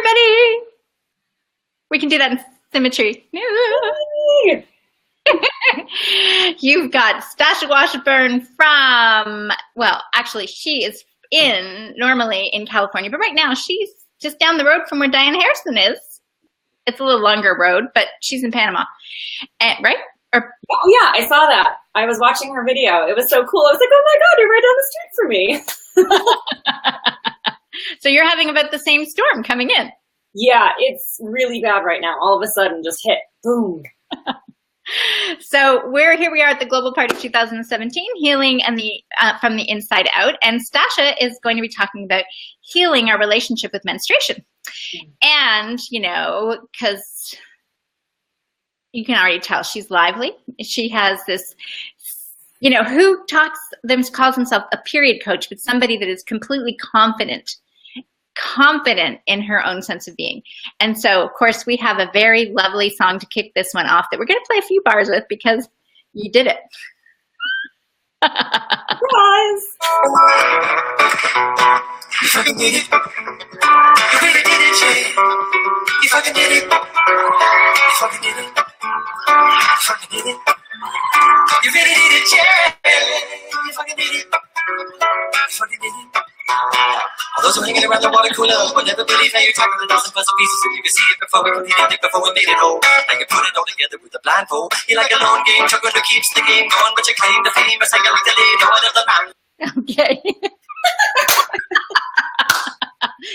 everybody. We can do that in symmetry. You've got Stasha Washburn from, well, actually she is normally in California, but right now she's just down the road from where Diane Harrison is. It's a little longer road, but she's in Panama, right? Oh yeah, I saw that. I was watching her video. It was so cool. I was like, oh my God, you're right down the street for me. So you're having about the same storm coming in. Yeah, it's really bad right now. All of a sudden, just hit. Boom. So we are at the Global Party 2017, healing and from the inside out. And Stasha is going to be talking about healing our relationship with menstruation. And, because you can already tell she's lively. She has this, who calls himself a period coach, but somebody that is completely confident in her own sense of being. And so, of course, we have a very lovely song to kick this one off that we're going to play a few bars with because you did it. Surprise! You fucking did it. You really did it, Jay. You fucking did it. You fucking did it. You fucking did it. You really did it, Jay. You fucking did it. You fucking did it. All those who hanging around the water cooler will never believe how you're tackling a thousand puzzle pieces. If you can see it before we completed it, before we made it whole. Now you put it all together with a blindfold. You're like a lone game chuckle who keeps the game going, but you claim the fame as I like to lead no one of the map. Okay.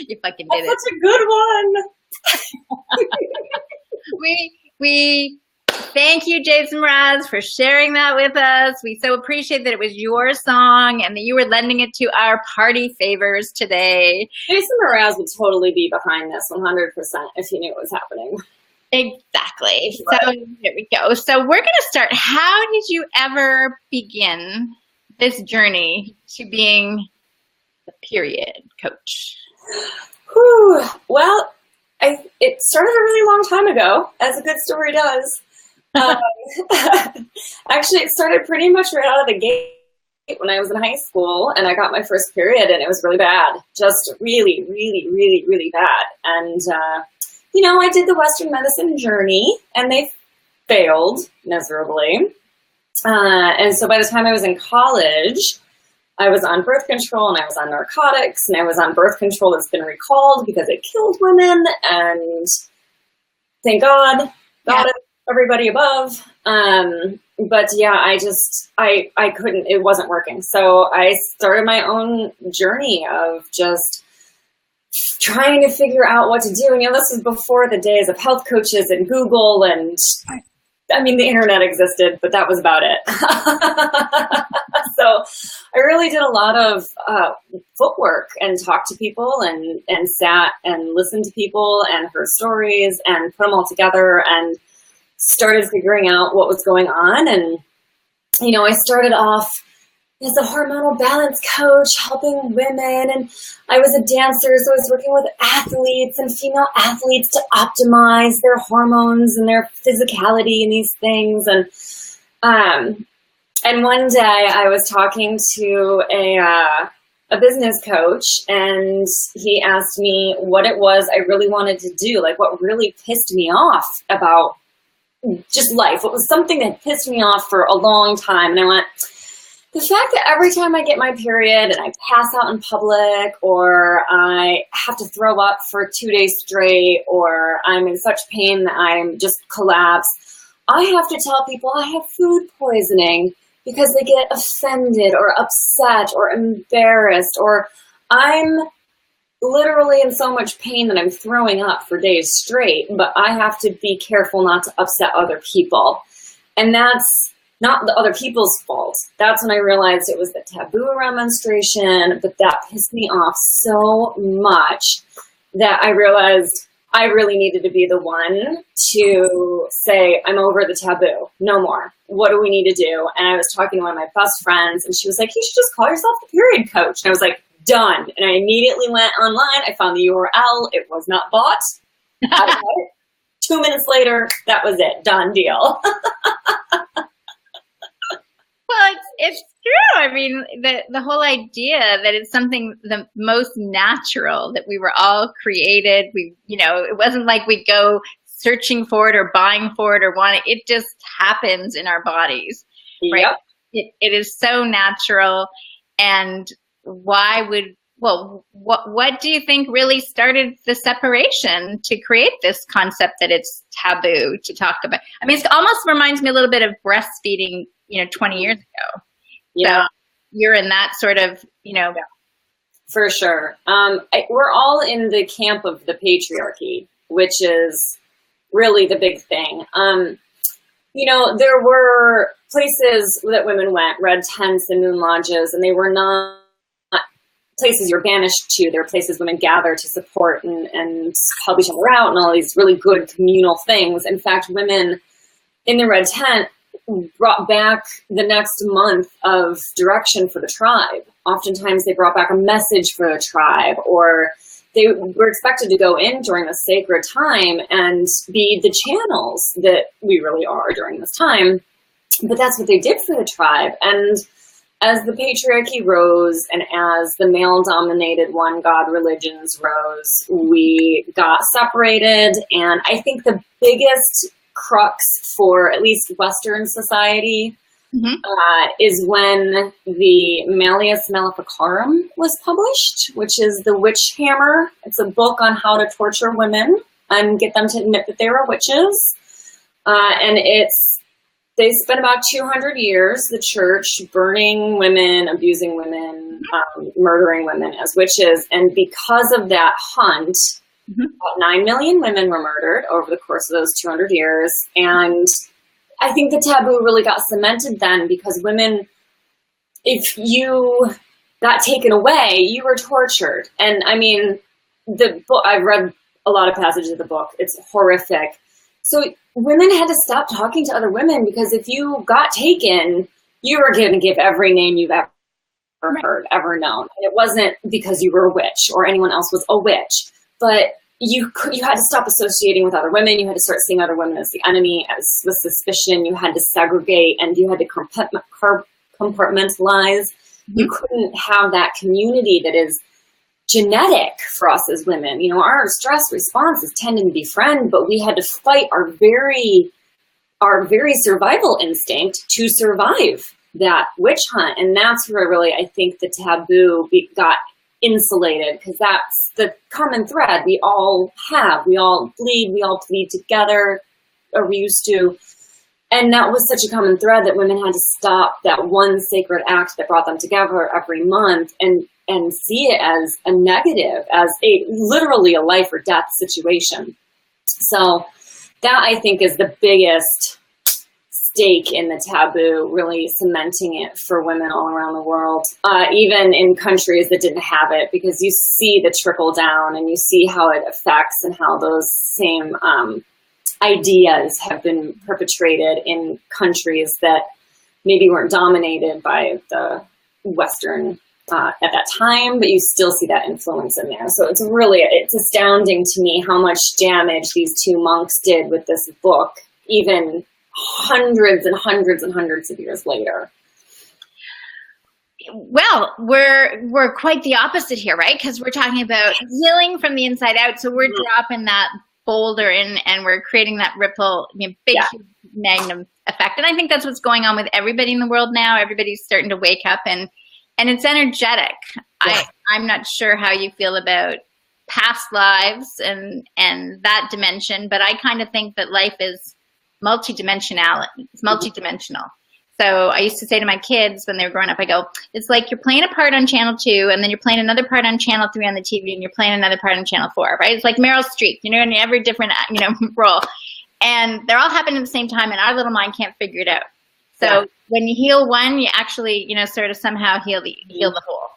You fucking did it. That's such a good one. We thank you, Jason Mraz, for sharing that with us. We so appreciate that it was your song and that you were lending it to our party favors today. Jason Mraz would totally be behind this 100% if he knew what was happening. Exactly. So there we go. So we're going to start. How did you ever begin this journey to being the period coach? Whew. Well, it started a really long time ago, as a good story does. Actually, it started pretty much right out of the gate when I was in high school, and I got my first period, and it was really bad. Just really, really, really, really bad. And, I did the Western medicine journey, and they failed miserably. And so by the time I was in college, I was on birth control, and I was on narcotics, and I was on birth control that's been recalled because it killed women, and thank God, everybody above. But yeah, I couldn't, it wasn't working. So I started my own journey of just trying to figure out what to do. And, this was before the days of health coaches and Google, and the internet existed, but that was about it. So I really did a lot of footwork and talked to people and sat and listened to people and heard stories and put them all together and started figuring out what was going on. And, I started off as a hormonal balance coach, helping women. And I was a dancer, so I was working with athletes and female athletes to optimize their hormones and their physicality and these things. And one day I was talking to a business coach, and he asked me what it was I really wanted to do, like what really pissed me off about just life. It was something that pissed me off for a long time. And I went, the fact that every time I get my period and I pass out in public, or I have to throw up for 2 days straight, or I'm in such pain that I'm just collapse, I have to tell people I have food poisoning because they get offended or upset or embarrassed, or I'm literally in so much pain that I'm throwing up for days straight, but I have to be careful not to upset other people. And that's not the other people's fault. That's when I realized it was the taboo around menstruation, but that pissed me off so much that I realized I really needed to be the one to say, I'm over the taboo, no more. What do we need to do? And I was talking to one of my best friends, and she was like, you should just call yourself the period coach. And I was like, done. And I immediately went online. I found the URL. It was not bought. 2 minutes later, that was it. Done deal. Well, true. I mean, the whole idea that it's something the most natural, that we were all created. It wasn't like we go searching for it or buying for it or want it. It just happens in our bodies, right? Yep. It is so natural. And what do you think really started the separation to create this concept that it's taboo to talk about? I mean, it almost reminds me a little bit of breastfeeding, 20 years ago. Yeah. So you're in that sort of, For sure. We're all in the camp of the patriarchy, which is really the big thing. There were places that women went, red tents and moon lodges, and they were not places you're banished to. There were places women gather to support and help each other out and all these really good communal things. In fact, women in the red tent brought back the next month of direction for the tribe. Oftentimes they brought back a message for the tribe, or they were expected to go in during the sacred time and be the channels that we really are during this time. But that's what they did for the tribe. And as the patriarchy rose and as the male-dominated one God religions rose, we got separated. And I think the biggest crux for at least Western society is when the Malleus Maleficarum was published, which is the witch hammer. It's a book on how to torture women and get them to admit that they were witches. They spent about 200 years, the church, burning women, abusing women, murdering women as witches. And because of that hunt, about 9 million women were murdered over the course of those 200 years. And I think the taboo really got cemented then, because women, if you got taken away, you were tortured. And I mean, the book, I've read a lot of passages of the book. It's horrific. So women had to stop talking to other women, because if you got taken, you were going to give every name you've ever heard, ever known. And it wasn't because you were a witch or anyone else was a witch, but you had to stop associating with other women. You had to start seeing other women as the enemy, as with suspicion. You had to segregate, and you had to compartmentalize. You couldn't have that community that is genetic for us as women. Our stress response is tending to befriend, but we had to fight our very survival instinct to survive that witch hunt. And that's where really, I think, the taboo got insulated, because that's the common thread we all have. We all bleed, we all bleed together, or we used to. And that was such a common thread that women had to stop that one sacred act that brought them together every month and see it as a negative, as literally a life or death situation. So that, I think, is the biggest stake in the taboo, really cementing it for women all around the world, even in countries that didn't have it, because you see the trickle down and you see how it affects and how those same ideas have been perpetrated in countries that maybe weren't dominated by the Western at that time, but you still see that influence in there. So it's astounding to me how much damage these two monks did with this book, even hundreds and hundreds and hundreds of years later. Well, we're quite the opposite here, right? Because we're talking about healing from the inside out. So we're dropping that boulder in, and we're creating that ripple, huge magnum effect. And I think that's what's going on with everybody in the world now. Everybody's starting to wake up, and it's energetic. Yeah. I'm not sure how you feel about past lives and that dimension, but I kind of think that life is multidimensional. It's multidimensional. So I used to say to my kids when they were growing up, I go, it's like you're playing a part on channel 2, and then you're playing another part on channel 3 on the TV, and you're playing another part on channel 4, right? It's like Meryl Streep, in every different, role. And they're all happening at the same time, and our little mind can't figure it out. So when you heal one, you actually, sort of somehow heal the whole.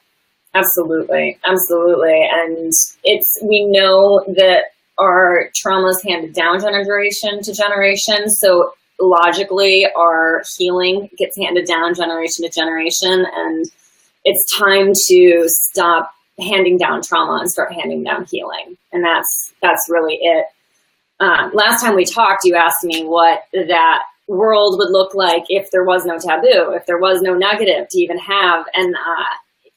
Absolutely. Absolutely. And we know that our trauma is handed down generation to generation. So logically, our healing gets handed down generation to generation. And it's time to stop handing down trauma and start handing down healing. And that's really it. Last time we talked, you asked me what that world would look like if there was no taboo, if there was no negative to even have. And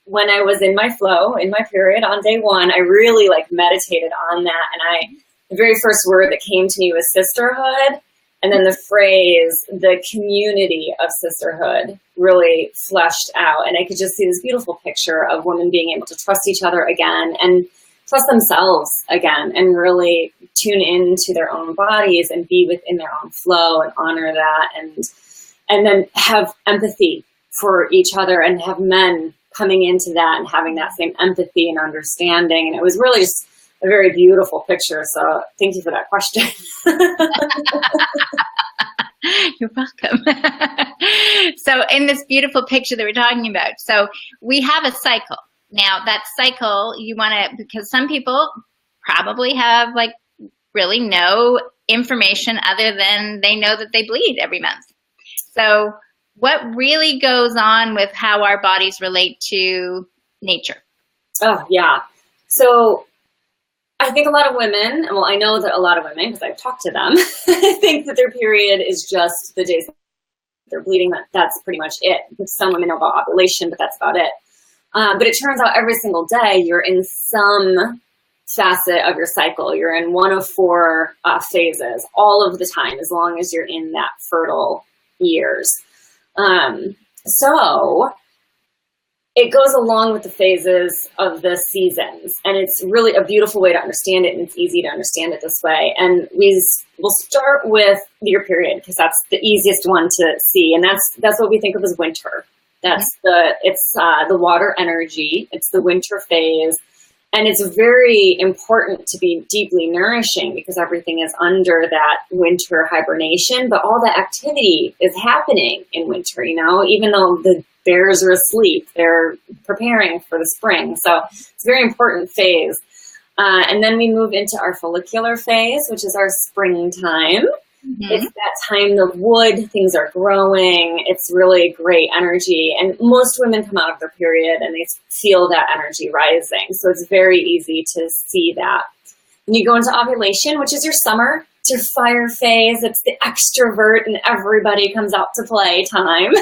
when I was in my flow, in my period on day one, I really like meditated on that. And the very first word that came to me was sisterhood. And then the phrase, the community of sisterhood, really fleshed out. And I could just see this beautiful picture of women being able to trust each other again and trust themselves again and really tune into their own bodies and be within their own flow and honor that. And then have empathy for each other and have men coming into that and having that same empathy and understanding. And it was really just a very beautiful picture. So thank you for that question. You're welcome. So in this beautiful picture that we're talking about, so we have a cycle. Now that cycle, you want to, because some people probably have like really no information other than they know that they bleed every month. So what really goes on with how our bodies relate to nature? Oh, yeah. So I think a lot of women, well, I know that a lot of women, because I've talked to them, think that their period is just the days they're bleeding. That's pretty much it. Some women know about ovulation, but that's about it. But it turns out every single day you're in some facet of your cycle. You're in one of four phases all of the time, as long as you're in that fertile years. So it goes along with the phases of the seasons, and it's really a beautiful way to understand it, and it's easy to understand it this way. And we'll start with your period because that's the easiest one to see, and that's what we think of as winter. It's the water energy. It's the winter phase, and it's very important to be deeply nourishing because everything is under that winter hibernation. But all the activity is happening in winter. Even though the bears are asleep, they're preparing for the spring. So it's a very important phase. And then we move into our follicular phase, which is our springtime. Mm-hmm. It's that time of wood, things are growing. It's really great energy. And most women come out of their period and they feel that energy rising. So it's very easy to see that. When you go into ovulation, which is your summer, it's your fire phase. It's the extrovert and everybody comes out to play time.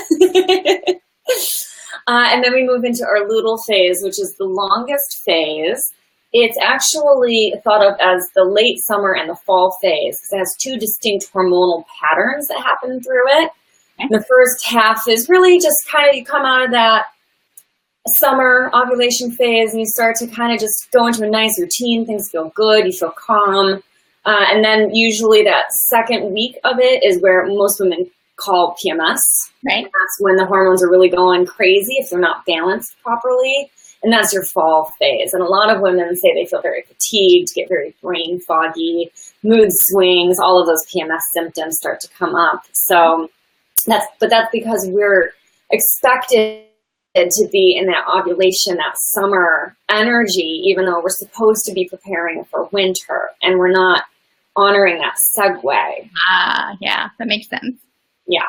And then we move into our luteal phase, which is the longest phase. It's actually thought of as the late summer and the fall phase because it has two distinct hormonal patterns that happen through it. Okay. The first half is really just kind of you come out of that summer ovulation phase and you start to kind of just go into a nice routine. Things feel good. You feel calm. And then usually that second week of it is where most women call PMS. Right. That's when the hormones are really going crazy if they're not balanced properly. And that's your fall phase. And a lot of women say they feel very fatigued, get very brain foggy, mood swings, all of those PMS symptoms start to come up. So that's because we're expected to be in that ovulation, that summer energy, even though we're supposed to be preparing for winter and we're not honoring that segue. Yeah, that makes sense. Yeah.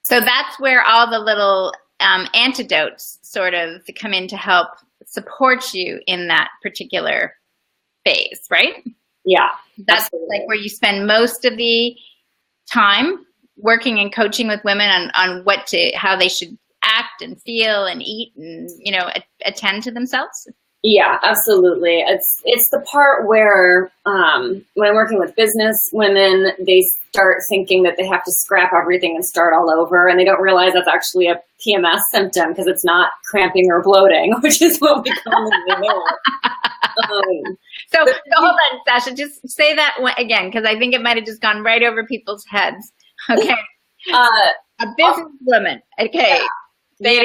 So that's where all the little antidotes sort of come in to help support you in that particular phase, right? Yeah. That's absolutely. like where you spend most of the time working and coaching with women on how they should act and feel and eat and, attend to themselves. Yeah, absolutely. It's the part where when I'm working with business women, they start thinking that they have to scrap everything and start all over, and they don't realize that's actually a PMS symptom because it's not cramping or bloating, which is what we commonly know. So hold on, Sasha, just say that again because I think it might have just gone right over people's heads. Okay, a businesswoman. Okay, yeah.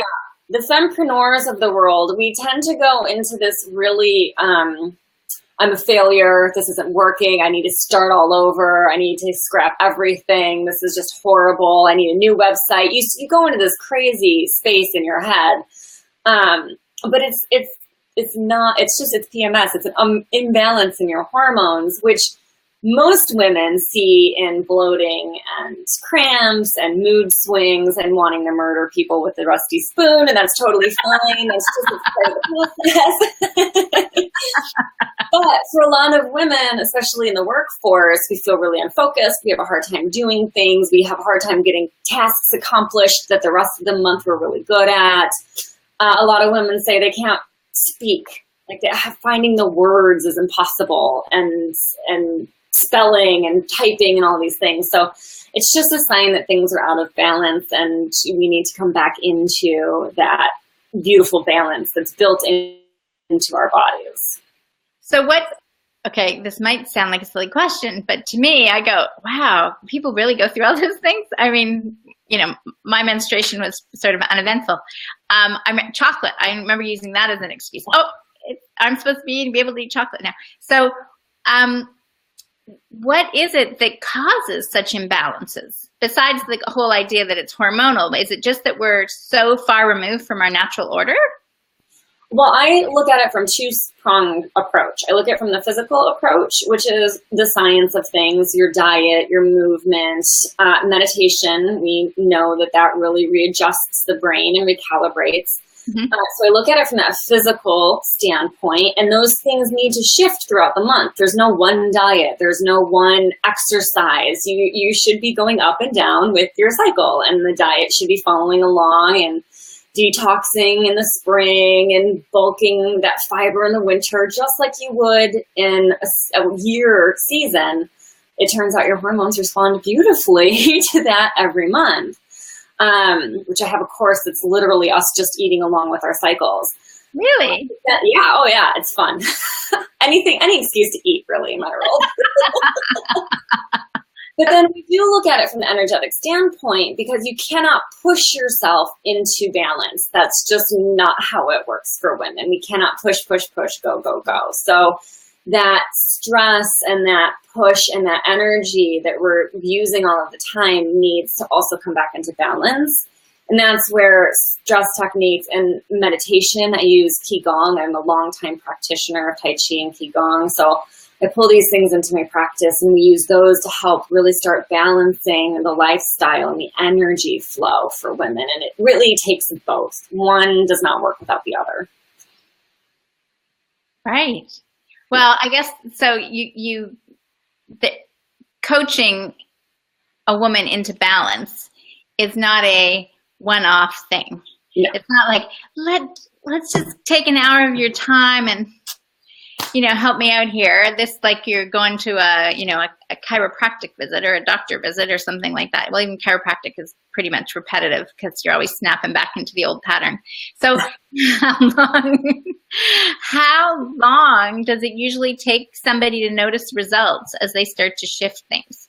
The fempreneurs of the world, we tend to go into this really, I'm a failure, this isn't working, I need to start all over, I need to scrap everything, this is just horrible, I need a new website. You go into this crazy space in your head, but it's not, it's PMS, it's an imbalance in your hormones, which most women see in bloating and cramps and mood swings and wanting to murder people with a rusty spoon, and that's totally fine. That's just a part of the process. But for a lot of women, especially in the workforce, we feel really unfocused. We have a hard time doing things. We have a hard time getting tasks accomplished that the rest of the month we're really good at. A lot of women say they can't speak. Like finding the words is impossible, and spelling and typing and all these things. So it's just a sign that things are out of balance, and we need to come back into that beautiful balance that's built into our bodies. So okay, this might sound like a silly question, but to me, I go, wow, people really go through all those things? I mean, my menstruation was sort of uneventful. Chocolate, I remember using that as an excuse. Oh, I'm supposed to be able to eat chocolate now. So what is it that causes such imbalances? Besides the whole idea that it's hormonal, is it just that we're so far removed from our natural order? Well, I look at it from two-pronged approach. I look at it from the physical approach, which is the science of things, your diet, your movement, meditation. We know that really readjusts the brain and recalibrates. Mm-hmm. So I look at it from that physical standpoint, and those things need to shift throughout the month. There's no one diet. There's no one exercise. You should be going up and down with your cycle, and the diet should be following along, and detoxing in the spring and bulking that fiber in the winter, just like you would in a year season. It turns out your hormones respond beautifully to that every month. Which I have a course that's literally us just eating along with our cycles. Really? Yeah. Oh yeah. It's fun. Any excuse to eat, really, in my world. But then we do look at it from the energetic standpoint, because you cannot push yourself into balance. That's just not how it works for women. We cannot push, go, go, go. So that stress and that push and that energy that we're using all of the time needs to also come back into balance. And that's where stress techniques and meditation, I use Qigong. I'm a longtime practitioner of Tai Chi and Qigong. So I pull these things into my practice, and we use those to help really start balancing the lifestyle and the energy flow for women. And it really takes both. One does not work without the other. Right. Well, I guess, so coaching a woman into balance is not a one-off thing. No. It's not like, let's just take an hour of your time and, help me out here. This, like you're going to a chiropractic visit or a doctor visit or something like that. Well, even chiropractic is pretty much repetitive because you're always snapping back into the old pattern. So how long does it usually take somebody to notice results as they start to shift things?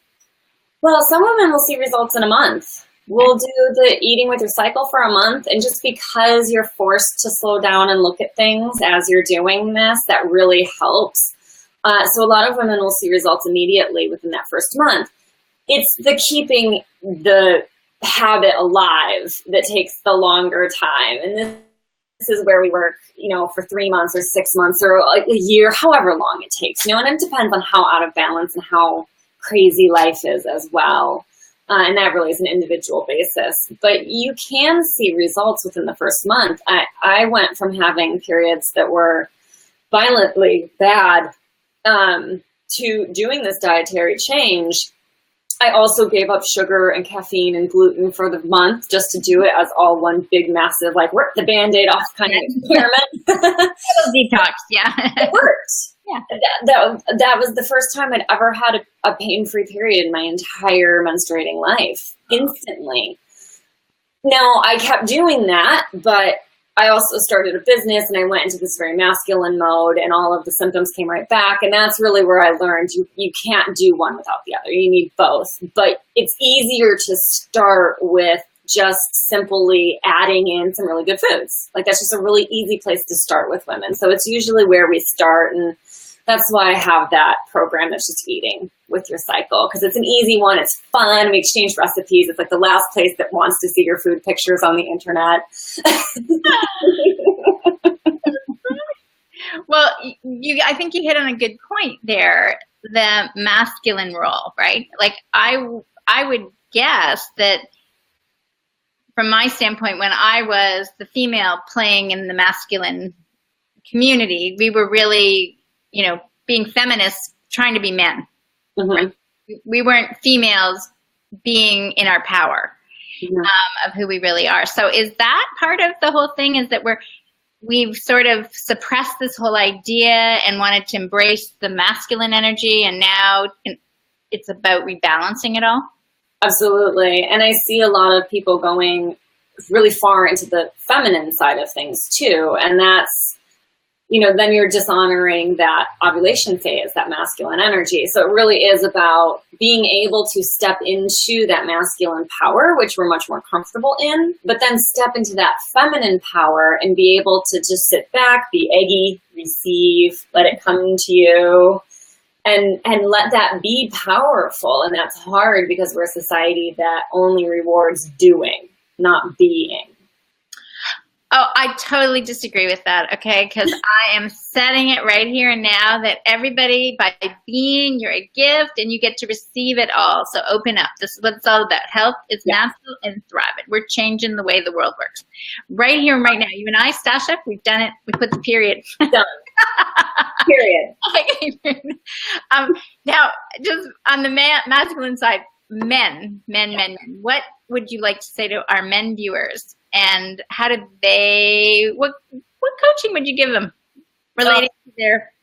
Well, some women will see results in a month. We'll do the eating with your cycle for a month, and just because you're forced to slow down and look at things as you're doing this, that really helps. So a lot of women will see results immediately within that first month. It's the keeping the habit alive that takes the longer time. And this is where we work, for 3 months or 6 months or like a year, however long it takes, and it depends on how out of balance and how crazy life is as well. And that really is an individual basis. But you can see results within the first month. I went from having periods that were violently bad to doing this dietary change. I also gave up sugar and caffeine and gluten for the month just to do it as all one big, massive, like, rip the Band-Aid off kind of experiment. Detox, yeah. It worked. Yeah. That was the first time I'd ever had a pain-free period in my entire menstruating life, instantly. Now, I kept doing that, but I also started a business, and I went into this very masculine mode, and all of the symptoms came right back. And that's really where I learned you can't do one without the other. You need both. But it's easier to start with just simply adding in some really good foods. Like, that's just a really easy place to start with women. So it's usually where we start, and that's why I have that program that's just eating with your cycle, because it's an easy one. It's fun. We exchange recipes. It's like the last place that wants to see your food pictures on the internet. Well, I think you hit on a good point there. the masculine role, right? Like I would guess that from my standpoint, when I was the female playing in the masculine community, we were really, being feminists, trying to be men. Mm-hmm. Right? We weren't females being in our power of who we really are. So is that part of the whole thing, is that we've sort of suppressed this whole idea and wanted to embrace the masculine energy, and now it's about rebalancing it all? Absolutely. And I see a lot of people going really far into the feminine side of things too. And that's, then you're dishonoring that ovulation phase, that masculine energy. So it really is about being able to step into that masculine power, which we're much more comfortable in, but then step into that feminine power and be able to just sit back, be eggy, receive, let it come to you, and let that be powerful. And that's hard because we're a society that only rewards doing, not being. Oh, I totally disagree with that, okay? Because I am setting it right here and now that everybody, by being, you're a gift and you get to receive it all. So open up. This is what it's all about. Health is natural and thrive it. We're changing the way the world works. Right here and right now. You and I, Stasha, we've done it. We put the period. Done. Period. Okay. Now, just on the masculine side, men. What would you like to say to our men viewers? And how did what coaching would you give them relating to their?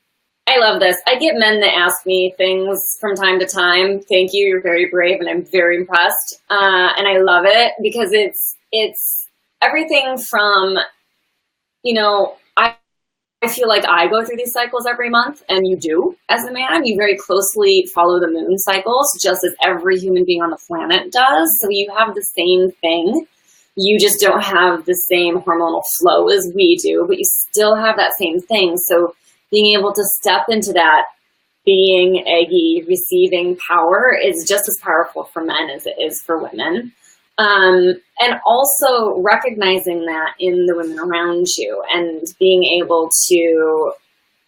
I love this. I get men that ask me things from time to time. Thank you. You're very brave, and I'm very impressed. And I love it because it's everything from, I feel like I go through these cycles every month, and you do as a man. You very closely follow the moon cycles, just as every human being on the planet does. So you have the same thing. You just don't have the same hormonal flow as we do, but you still have that same thing. So being able to step into that being eggy, receiving power is just as powerful for men as it is for women. And also recognizing that in the women around you and being able to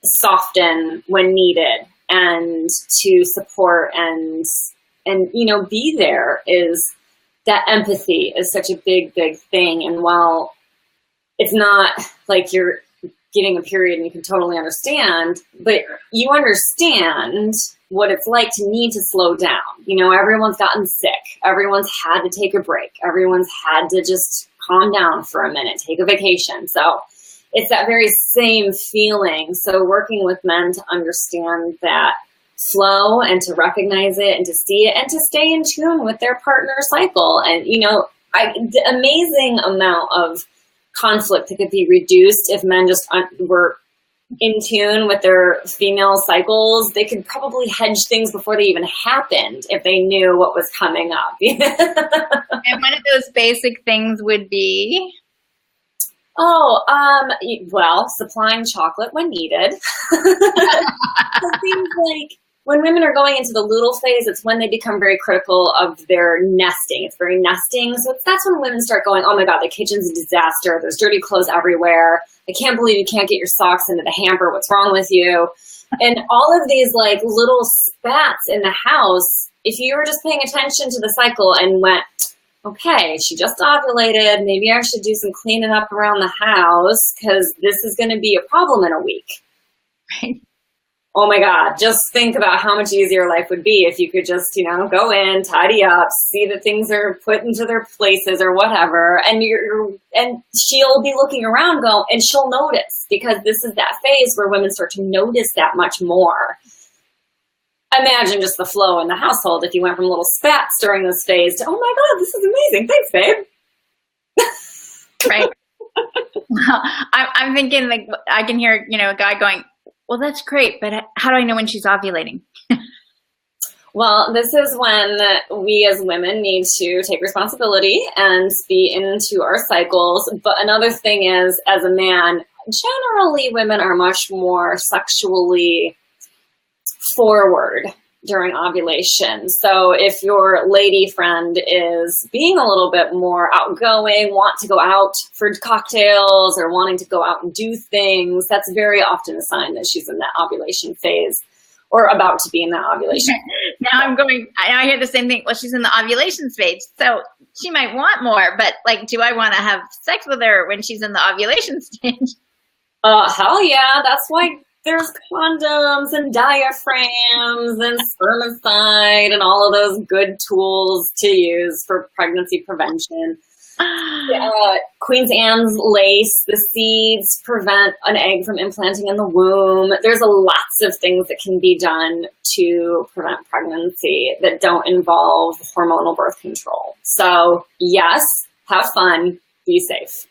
soften when needed and to support and be there is. That empathy is such a big, big thing. And while it's not like you're getting a period and you can totally understand, but you understand what it's like to need to slow down. Everyone's gotten sick. Everyone's had to take a break. Everyone's had to just calm down for a minute, take a vacation. So it's that very same feeling. So working with men to understand that flow and to recognize it and to see it and to stay in tune with their partner cycle. And, the amazing amount of conflict that could be reduced if men just were in tune with their female cycles. They could probably hedge things before they even happened if they knew what was coming up. And one of those basic things would be? Supplying chocolate when needed. It seems like when women are going into the luteal phase, it's when they become very critical of their nesting. It's very nesting. So that's when women start going, oh my God, the kitchen's a disaster. There's dirty clothes everywhere. I can't believe you can't get your socks into the hamper. What's wrong with you? And all of these like little spats in the house, if you were just paying attention to the cycle and went, okay, she just ovulated. Maybe I should do some cleaning up around the house because this is going to be a problem in a week. Right. Oh my God, just think about how much easier life would be if you could just, go in, tidy up, see that things are put into their places or whatever. And she'll be looking around and she'll notice, because this is that phase where women start to notice that much more. Imagine just the flow in the household if you went from little spats during this phase to, oh my God, this is amazing. Thanks, babe. Right. Well, I'm thinking like I can hear, a guy going, well, that's great, but how do I know when she's ovulating? Well, this is when we as women need to take responsibility and be into our cycles. But another thing is, as a man, generally women are much more sexually forward during ovulation. So if your lady friend is being a little bit more outgoing, want to go out for cocktails or wanting to go out and do things, that's very often a sign that she's in that ovulation phase. or about to be in that ovulation. I hear the same thing. Well, she's in the ovulation stage, so she might want more, but like, do I want to have sex with her when she's in the ovulation stage? Hell yeah. That's why there's condoms and diaphragms and spermicide and all of those good tools to use for pregnancy prevention. Queen's Anne's lace, the seeds prevent an egg from implanting in the womb. There's lots of things that can be done to prevent pregnancy that don't involve hormonal birth control. So yes, have fun, be safe.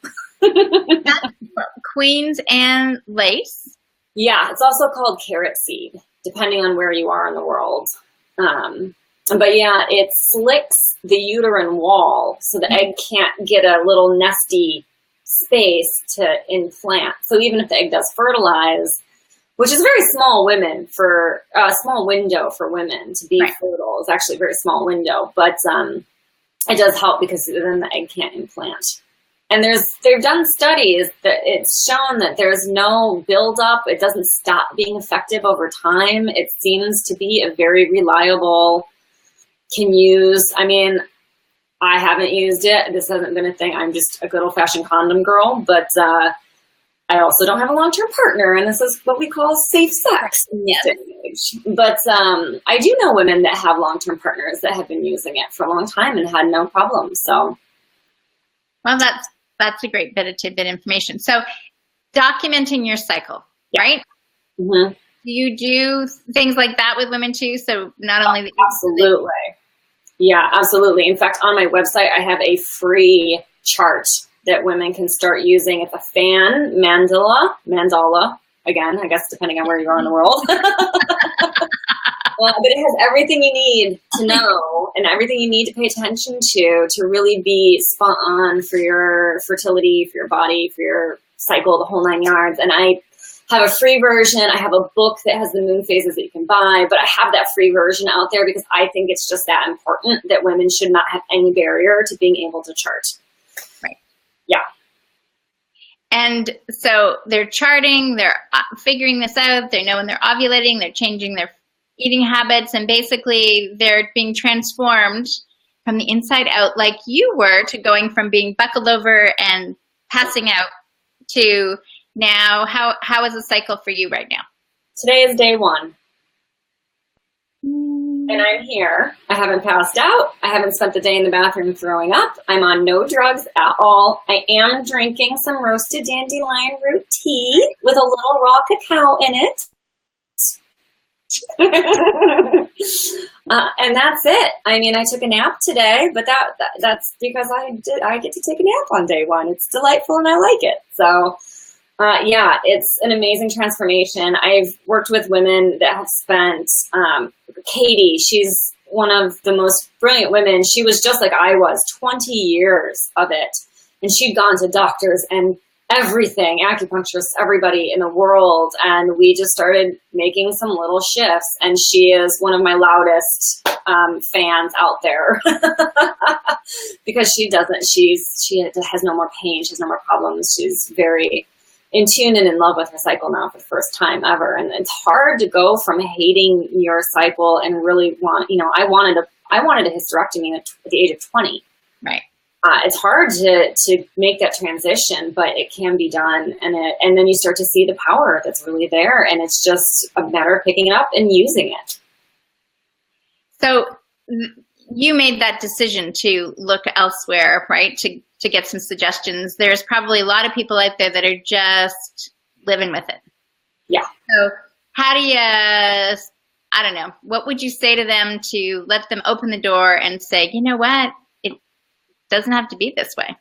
Queen's Anne lace? Yeah, it's also called carrot seed, depending on where you are in the world. But yeah, it slicks the uterine wall so the egg can't get a little nesty space to implant. So even if the egg does fertilize, which is a very small small window for women to be fertile, it's actually a very small window, but it does help because then the egg can't implant. And they've done studies that it's shown that there's no buildup. It doesn't stop being effective over time. It seems to be a very reliable, can use. I mean, I haven't used it. This hasn't been a thing. I'm just a good old fashioned condom girl, but I also don't have a long-term partner. And this is what we call safe sex. Yes. But I do know women that have long-term partners that have been using it for a long time and had no problem. So, well, that's a great bit of tidbit information. So documenting your cycle, right? Mm-hmm. Do you do things like that with women too? So not only that absolutely. Yeah, absolutely. In fact, on my website, I have a free chart that women can start using. It's a fan mandala, again, I guess, depending on where you are in the world. But it has everything you need to know and everything you need to pay attention to really be spot on for your fertility, for your body, for your cycle, the whole 9 yards. And I have a free version. I have a book that has the moon phases that you can buy, but I have that free version out there because I think it's just that important that women should not have any barrier to being able to chart. Right. Yeah. And so they're charting, they're figuring this out, they know when they're ovulating, they're changing their eating habits, and basically they're being transformed from the inside out like you were, to going from being buckled over and passing out to now. How is the cycle for you right now? Today is day 1. And I'm here. I haven't passed out. I haven't spent the day in the bathroom throwing up. I'm on no drugs at all. I am drinking some roasted dandelion root tea with a little raw cacao in it. And that's it. I mean, I took a nap today, but that's because I get to take a nap on day 1. It's delightful and I like it. So yeah, it's an amazing transformation. I've worked with women that have spent, Katie, she's one of the most brilliant women. She was just like I was, 20 years of it. And she'd gone to doctors and everything, acupuncturists, everybody in the world. And we just started making some little shifts. And she is one of my loudest fans out there because she has no more pain. She has no more problems. She's very in tune and in love with her cycle now for the first time ever. And it's hard to go from hating your cycle and really I wanted a hysterectomy at the age of 20. Right. It's hard to make that transition, but it can be done. And then you start to see the power that's really there. And it's just a matter of picking it up and using it. So you made that decision to look elsewhere, right? To get some suggestions. There's probably a lot of people out there that are just living with it. Yeah. So how do you, I don't know, what would you say to them to let them open the door and say, you know what? Doesn't have to be this way.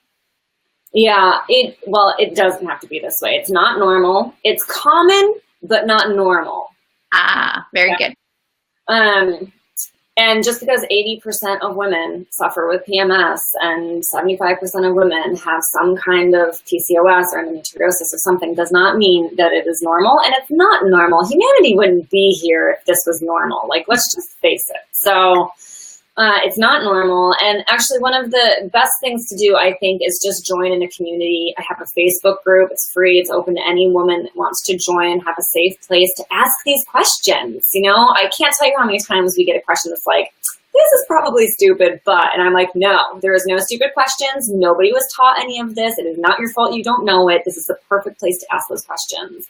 Yeah, it doesn't have to be this way. It's not normal. It's common, but not normal. Very good. And just because 80% of women suffer with PMS and 75% of women have some kind of PCOS or endometriosis or something does not mean that it is normal. And it's not normal. Humanity wouldn't be here if this was normal. Like, let's just face it. So It's not normal. And actually, one of the best things to do, I think, is just join in a community. I have a Facebook group. It's free. It's open to any woman that wants to join, have a safe place to ask these questions. You know, I can't tell you how many times we get a question that's like, this is probably stupid, but, and I'm like, no, there is no stupid questions. Nobody was taught any of this. It is not your fault you don't know it. This is the perfect place to ask those questions.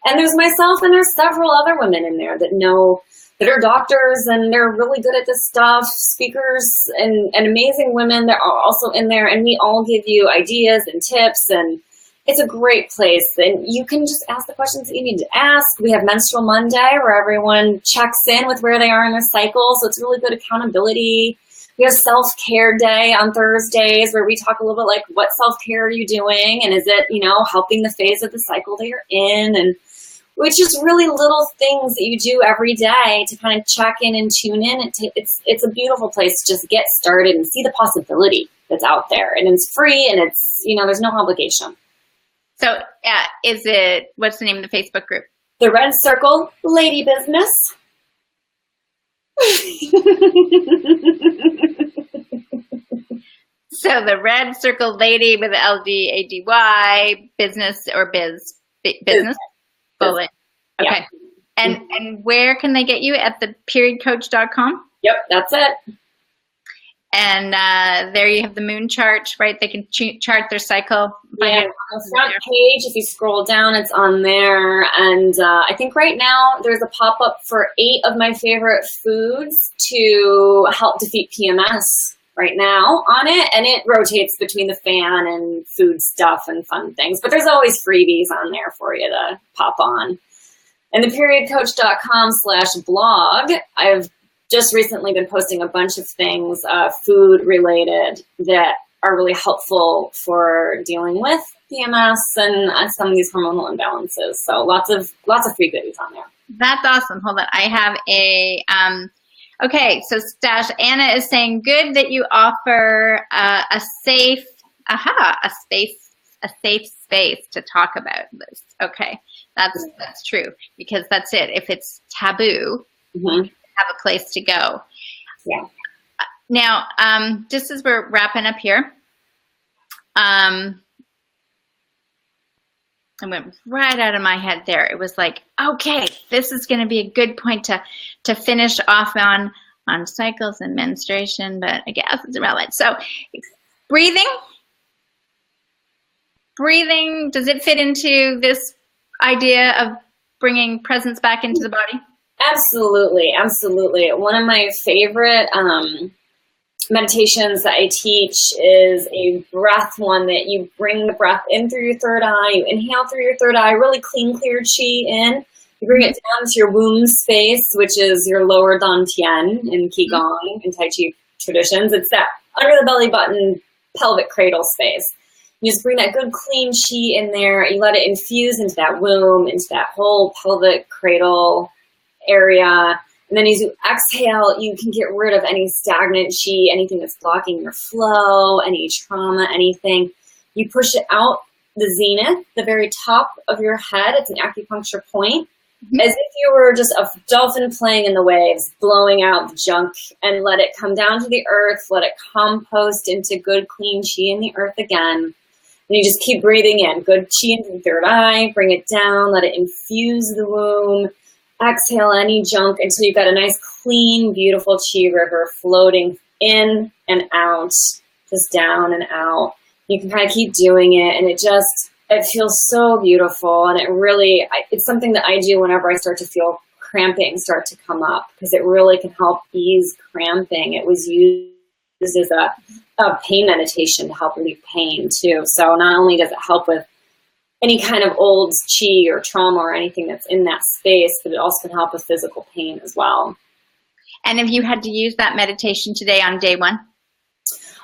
And there's myself, and there's several other women in there that know, that are doctors, and they're really good at this stuff, speakers, and amazing women that are also in there, and we all give you ideas and tips, and it's a great place. And you can just ask the questions that you need to ask. We have Menstrual Monday, where everyone checks in with where they are in their cycle, so it's really good accountability. We have Self-Care Day on Thursdays, where we talk a little bit like, what self-care are you doing, and is it, you know, helping the phase of the cycle that you're in, and which is really little things that you do every day to kind of check in and tune in. It's a beautiful place to just get started and see the possibility that's out there. And it's free, and it's, you know, there's no obligation. So what's the name of the Facebook group? The Red Circle Lady Business. So the Red Circle Lady with LDADY business or business? Bullet. Okay. Yeah. And where can they get you? At theperiodcoach.com? Yep, that's it. And there you have the moon chart, right? They can chart their cycle. Yeah, on the front page, if you scroll down, it's on there. And I think right now there's a pop-up for 8 of my favorite foods to help defeat PMS right now on it. And it rotates between the fan and food stuff and fun things. But there's always freebies on there for you to pop on. And theperiodcoach.com/blog, I've just recently been posting a bunch of things food related that are really helpful for dealing with PMS and some of these hormonal imbalances. So lots of free goodies on there. That's awesome. Hold on. I have a okay, so Stash, Anna is saying, good that you offer a safe space to talk about this. Okay, that's true, because that's it. If it's taboo, you have a place to go. Yeah. Now, just as we're wrapping up here, I went right out of my head there. It was like, okay, this is going to be a good point to finish off on cycles and menstruation, but I guess it's irrelevant. So breathing, does it fit into this idea of bringing presence back into the body? Absolutely. One of my favorite meditations that I teach is a breath one that you bring the breath in through your third eye, you inhale through your third eye, really clean, clear chi in. You bring it down to your womb space, which is your lower dantian in Qigong and Tai Chi traditions. It's that under the belly button pelvic cradle space. You just bring that good clean chi in there. You let it infuse into that womb, into that whole pelvic cradle area. And then as you exhale, you can get rid of any stagnant chi, anything that's blocking your flow, any trauma, anything. You push it out the zenith, the very top of your head. It's an acupuncture point. As if you were just a dolphin playing in the waves, blowing out the junk, and let it come down to the earth, let it compost into good, clean chi in the earth again. And you just keep breathing in. Good chi into the third eye, bring it down, let it infuse the womb. Exhale any junk until you've got a nice, clean, beautiful chi river floating in and out, just down and out. You can kind of keep doing it, and it feels so beautiful. And it really, it's something that I do whenever I start to feel cramping start to come up, because it really can help ease cramping. It was used as a pain meditation to help relieve pain too. So not only does it help with any kind of old chi or trauma or anything that's in that space, but it also can help with physical pain as well. And if you had to use that meditation today on day one?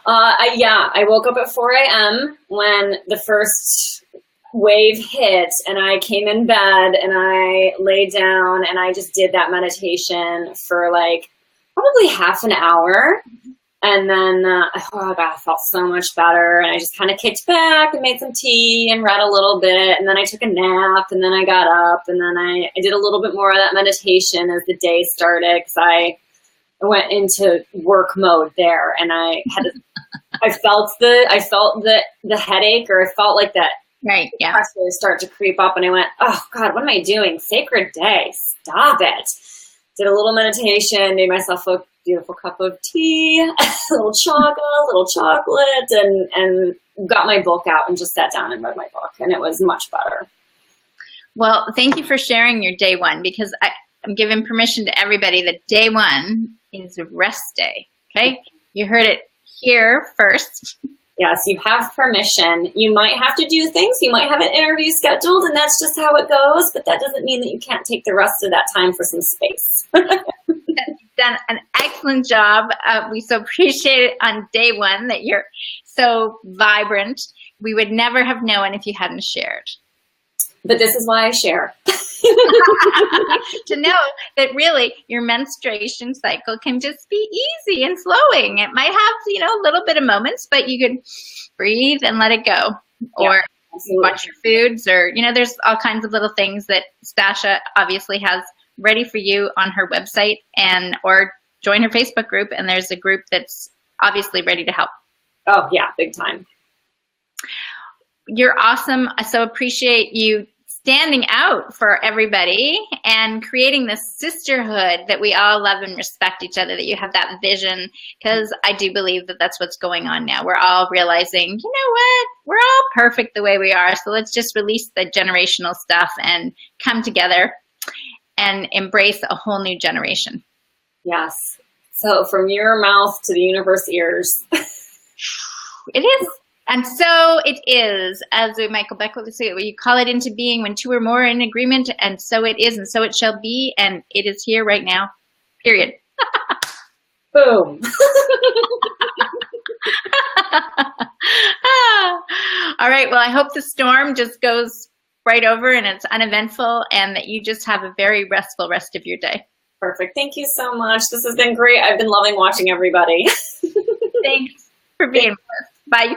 I woke up at 4 a.m. when the first wave hit, and I came in bed and I laid down and I just did that meditation for like probably half an hour. And then, I felt so much better. And I just kind of kicked back and made some tea and read a little bit. And then I took a nap, and then I got up, and then I did a little bit more of that meditation as the day started, because I went into work mode there, and I felt the headache, or I felt like that Right. Yeah. pressure start to creep up, and I went, oh God, what am I doing? Sacred day, stop it. Did a little meditation, made myself a beautiful cup of tea, a little chocolate, and got my book out and just sat down and read my book, and it was much better. Well, thank you for sharing your day one, because I'm giving permission to everybody that day one is a rest day. Okay. You heard it here first. Yes, you have permission. You might have to do things. You might have an interview scheduled, and that's just how it goes. But that doesn't mean that you can't take the rest of that time for some space. You've done an excellent job. We so appreciate it on day one that you're so vibrant. We would never have known if you hadn't shared. But this is why I share. To know that really your menstruation cycle can just be easy and flowing. It might have, a little bit of moments, but you can breathe and let it go. Or watch your foods, or, there's all kinds of little things that Stasha obviously has ready for you on her website, or join her Facebook group. And there's a group that's obviously ready to help. Oh yeah, big time. You're awesome. I so appreciate you standing out for everybody and creating this sisterhood that we all love and respect each other, that you have that vision, because I do believe that that's what's going on now. We're all realizing, you know what, we're all perfect the way we are, so let's just release the generational stuff and come together and embrace a whole new generation. Yes. So from your mouth to the universe ears. It is. And so it is, as Michael Beck would say, you call it into being when two or more are in agreement, and so it is, and so it shall be, and it is here right now, period. Boom. All right, well, I hope the storm just goes right over and it's uneventful, and that you just have a very restful rest of your day. Perfect. Thank you so much. This has been great. I've been loving watching everybody. Thanks for being with us. Bye.